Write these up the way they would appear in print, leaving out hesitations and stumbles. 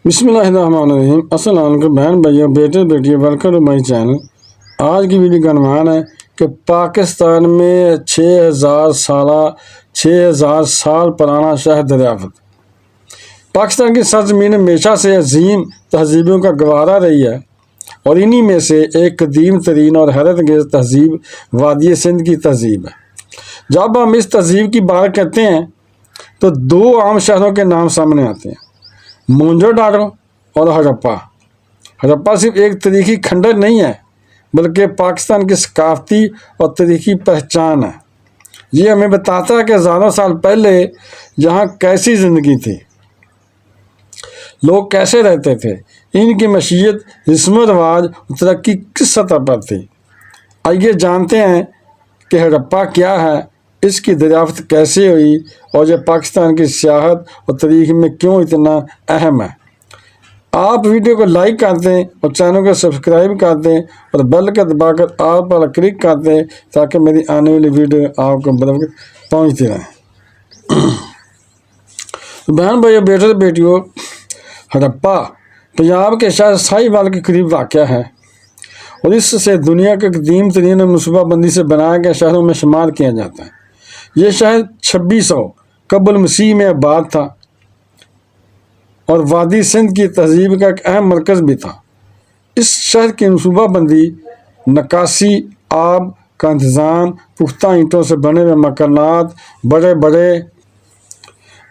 بسم اللہ الرحمن الرحیم۔ السلام علیکم بہن بھائیوں، بیٹے بیٹیوں، ویلکم ٹو مائی چینل۔ آج کی ویڈیو کا عنوان ہے کہ پاکستان میں 6000 سال پرانا شہر دریافت۔ پاکستان کی سرزمین ہمیشہ سے عظیم تہذیبوں کا گوارا رہی ہے، اور انہی میں سے ایک قدیم ترین اور حیرت انگیز تہذیب وادی سندھ کی تہذیب ہے۔ جب ہم اس تہذیب کی بات کرتے ہیں تو دو عام شہروں کے نام سامنے آتے ہیں، موئنجو ڈاڑو اور ہڑپا۔ ہڑپا صرف ایک تاریخی کھنڈر نہیں ہے بلکہ پاکستان کی ثقافتی اور تاریخی پہچان ہے۔ یہ ہمیں بتاتا ہے کہ ہزاروں سال پہلے یہاں کیسی زندگی تھی، لوگ کیسے رہتے تھے، ان کی معیشت، رسم و رواج اور ترقی کس سطح پر تھی۔ آئیے جانتے ہیں کہ ہڑپا کیا ہے، اس کی دریافت کیسے ہوئی، اور یہ پاکستان کی سیاحت اور تاریخ میں کیوں اتنا اہم ہے۔ آپ ویڈیو کو لائک کر دیں اور چینل کو سبسکرائب کر دیں اور بیل کا دبا کر آل پر کلک کر دیں تاکہ میری آنے والی ویڈیو آپ کو بروقت پہنچتی رہیں۔ بہن بھائیوں، بیٹے بیٹیوں، ہڑپا پنجاب کے شہر ساہیوال کے قریب واقع ہے اور اس سے دنیا کے قدیم ترین منصوبہ بندی سے بنائے گئے شہروں میں شمار کیا جاتا ہے۔ یہ شہر 2600 قبل مسیح میں آباد تھا اور وادی سندھ کی تہذیب کا ایک اہم مرکز بھی تھا۔ اس شہر کی منصوبہ بندی، نکاسی، آب کا انتظام، پختہ اینٹوں سے بنے ہوئے مکانات، بڑے بڑے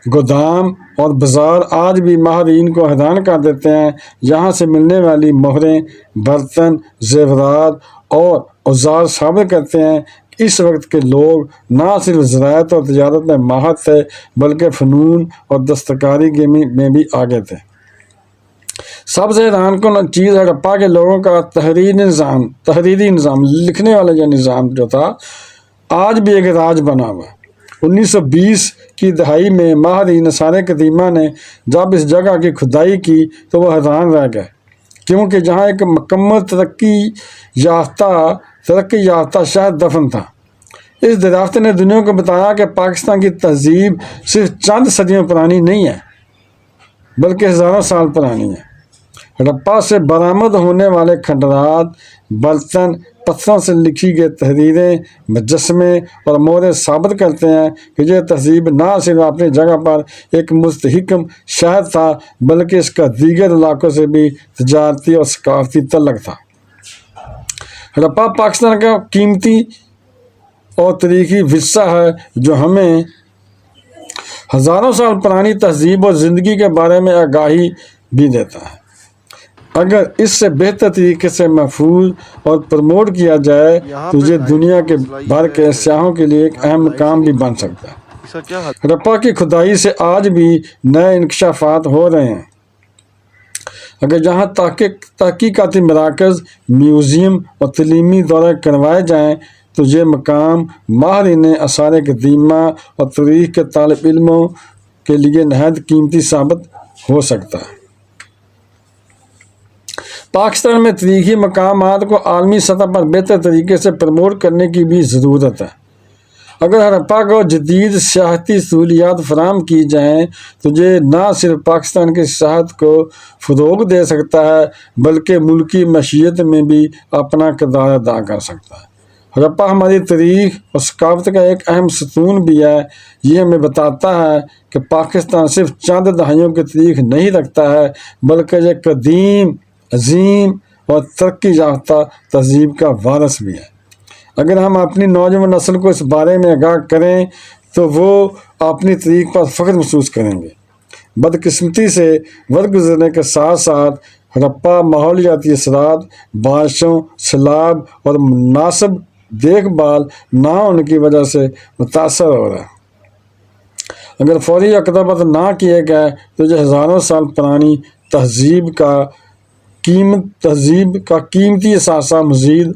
گودام اور بازار آج بھی ماہرین کو حیران کر دیتے ہیں۔ یہاں سے ملنے والی مہریں، برتن، زیورات اور اوزار ثابت کرتے ہیں کہ اس وقت کے لوگ نہ صرف زراعت اور تجارت میں ماہر تھے بلکہ فنون اور دستکاری میں بھی آگے تھے۔ سب سے حیران کن چیز ہڑپا کے لوگوں کا تحریری نظام، لکھنے والا یہ نظام جو تھا، آج بھی ایک راج بنا ہوا ہے۔ 1920 کی دہائی میں ماہرین آثار قدیمہ نے جب اس جگہ کی کھدائی کی تو وہ حیران رہ گئے، کیونکہ جہاں ایک مکمل ترقی یافتہ شہر دفن تھا۔ اس دریافت نے دنیا کو بتایا کہ پاکستان کی تہذیب صرف چند صدیوں پرانی نہیں ہے بلکہ ہزاروں سال پرانی ہے۔ ہڑپا سے برآمد ہونے والے کھنڈرات، برتن، پتھروں سے لکھی گئی تحریریں، مجسمے اور موریں ثابت کرتے ہیں کہ یہ تہذیب نہ صرف اپنی جگہ پر ایک مستحکم شہر تھا بلکہ اس کا دیگر علاقوں سے بھی تجارتی اور ثقافتی تعلق تھا۔ ہڑپا پاکستان کا قیمتی اور تاریخی ورثہ ہے جو ہمیں ہزاروں سال پرانی تہذیب اور زندگی کے بارے میں آگاہی بھی دیتا ہے۔ اگر اس سے بہتر طریقے سے محفوظ اور پروموٹ کیا جائے تو یہ دنیا کے بھر کے سیاحوں کے لیے ایک اہم مقام بھی بن سکتا ہے۔ ہڑپا کی کھدائی سے آج بھی نئے انکشافات ہو رہے ہیں۔ اگر یہاں تحقیقاتی مراکز، میوزیم اور تعلیمی دورے کروائے جائیں تو یہ مقام ماہرین آثار قدیمہ اور تاریخ کے طالب علموں کے لیے نہایت قیمتی ثابت ہو سکتا ہے۔ پاکستان میں تاریخی مقامات کو عالمی سطح پر بہتر طریقے سے پروموٹ کرنے کی بھی ضرورت ہے۔ اگر ہڑپا کو جدید سیاحتی سہولیات فراہم کی جائیں تو یہ نہ صرف پاکستان کی سیاحت کو فروغ دے سکتا ہے بلکہ ملکی معیشت میں بھی اپنا کردار ادا کر سکتا ہے۔ ہڑپا ہماری تاریخ اور ثقافت کا ایک اہم ستون بھی ہے۔ یہ ہمیں بتاتا ہے کہ پاکستان صرف چند دہائیوں کی تاریخ نہیں رکھتا ہے بلکہ یہ قدیم، عظیم اور ترقی یافتہ تہذیب کا وارث بھی ہے۔ اگر ہم اپنی نوجوان نسل کو اس بارے میں آگاہ کریں تو وہ اپنی تاریخ پر فخر محسوس کریں گے۔ بدقسمتی سے وقت گزرنے کے ساتھ ساتھ ہڑپا ماحولیاتی اثرات، بارشوں، سیلاب اور مناسب دیکھ بھال نہ ہونے کی وجہ سے متاثر ہو رہا ہے۔ اگر فوری اقدامات نہ کیے گئے تو یہ ہزاروں سال پرانی تہذیب کا قیمتی اثاثہ مزید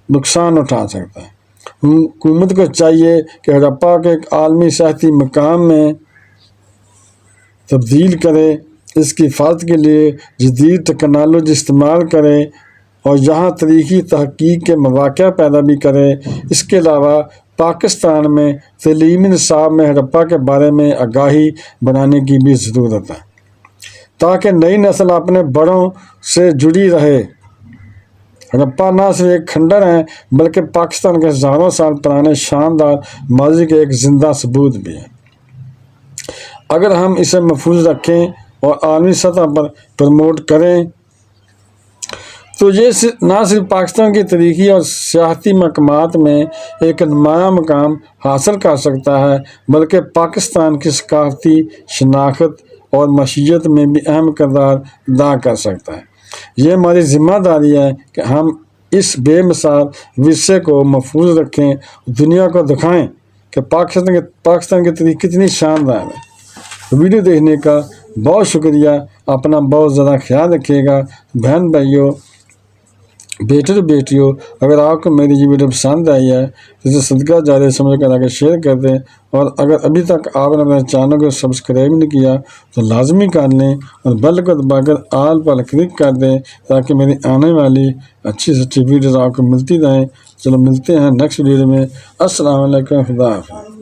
نقصان اٹھا سکتا ہے۔ حکومت کو چاہیے کہ ہڑپا کے ایک عالمی سیاحتی مقام میں تبدیل کرے، اس کی حفاظت کے لیے جدید ٹیکنالوجی استعمال کرے اور یہاں تاریخی تحقیق کے مواقع پیدا بھی کرے۔ اس کے علاوہ پاکستان میں تعلیمی نصاب میں ہڑپا کے بارے میں آگاہی بڑھانے کی بھی ضرورت ہے تاکہ نئی نسل اپنے بڑوں سے جڑی رہے۔ ہڑپا نہ صرف ایک کھنڈر ہے بلکہ پاکستان کے ہزاروں سال پرانے شاندار ماضی کے ایک زندہ ثبوت بھی ہے۔ اگر ہم اسے محفوظ رکھیں اور عالمی سطح پر پروموٹ کریں تو یہ نہ صرف پاکستان کی تاریخی اور سیاحتی مقامات میں ایک نمایاں مقام حاصل کر سکتا ہے بلکہ پاکستان کی ثقافتی شناخت اور معیشت میں بھی اہم کردار ادا کر سکتا ہے۔ یہ ہماری ذمہ داری ہے کہ ہم اس بے مثال ورثے کو محفوظ رکھیں، دنیا کو دکھائیں کہ پاکستان کی تاریخ کتنی شاندار ہے۔ ویڈیو دیکھنے کا بہت شکریہ۔ اپنا بہت زیادہ خیال رکھیے گا۔ بہن بھائیوں، بیٹے بیٹیوں، اگر آپ کو میری یہ ویڈیو پسند آئی ہے تو اسے صدقہ جاریہ سمجھ کر آگے شیئر کر دیں، اور اگر ابھی تک آپ نے اپنے چینل کو سبسکرائب نہیں کیا تو لازمی کر لیں اور بیل کو دبا کر آل پر کلک کر دیں تاکہ میری آنے والی اچھی سے اچھی ویڈیوز آپ کو ملتی رہیں۔ چلو ملتے ہیں نیکسٹ ویڈیو میں۔ السلام علیکم، خدا حافظ۔